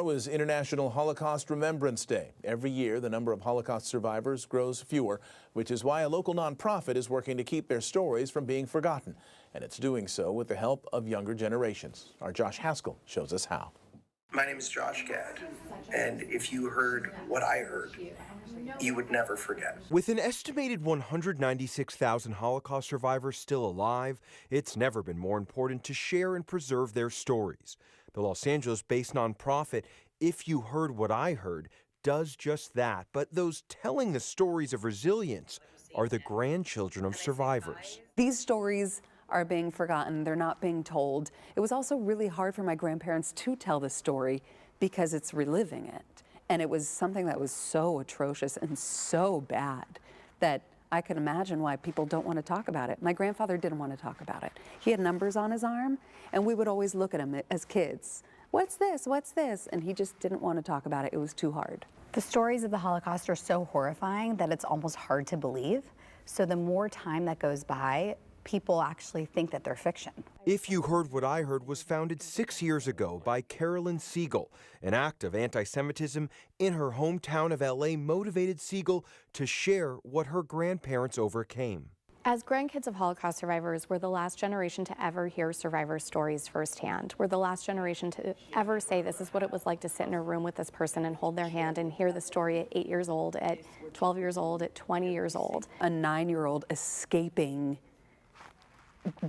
It was International Holocaust Remembrance Day. Every year, the number of Holocaust survivors grows fewer, which is why a local nonprofit is working to keep their stories from being forgotten. And it's doing so with the help of younger generations. Our Josh Haskell shows us how. My name is Josh Gad, and if you heard what I heard, you would never forget. With an estimated 196,000 Holocaust survivors still alive, it's never been more important to share and preserve their stories. The Los Angeles-based nonprofit If You Heard What I Heard does just that, but those telling the stories of resilience are the grandchildren of survivors. These stories are being forgotten. They're not being told. It was also really hard for my grandparents to tell the story because it's reliving it. And it was something that was so atrocious and so bad that I could imagine why people don't want to talk about it. My grandfather didn't want to talk about it. He had numbers on his arm, and we would always look at him as kids. What's this? What's this? And he just didn't want to talk about it. It was too hard. The stories of the Holocaust are so horrifying that it's almost hard to believe. So the more time that goes by, people actually think that they're fiction. If You Heard What I Heard was founded 6 years ago by Carolyn Siegel. An act of anti-Semitism in her hometown of LA motivated Siegel to share what her grandparents overcame. As grandkids of Holocaust survivors, we're the last generation to ever hear survivor stories firsthand. We're the last generation to ever say this is what it was like to sit in a room with this person and hold their hand and hear the story at 8 years old, at 12 years old, at 20 years old. A 9-year-old escaping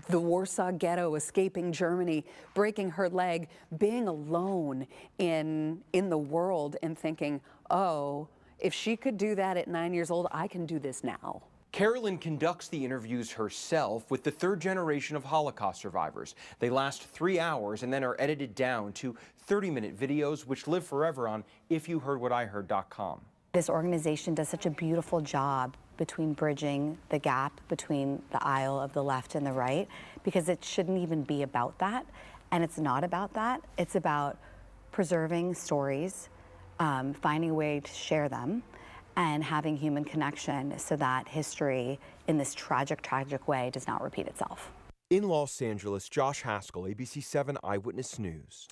the Warsaw Ghetto, escaping Germany, breaking her leg, being alone in the world and thinking, oh, if she could do that at 9 years old, I can do this now. Carolyn conducts the interviews herself with the third generation of Holocaust survivors. They last 3 hours and then are edited down to 30-minute videos which live forever on ifyouheardwhatiheard.com. This organization does such a beautiful job between bridging the gap between the aisle of the left and the right, because it shouldn't even be about that. And it's not about that. It's about preserving stories, finding a way to share them, and having human connection so that history in this tragic way does not repeat itself. In Los Angeles, Josh Haskell, ABC 7 Eyewitness News.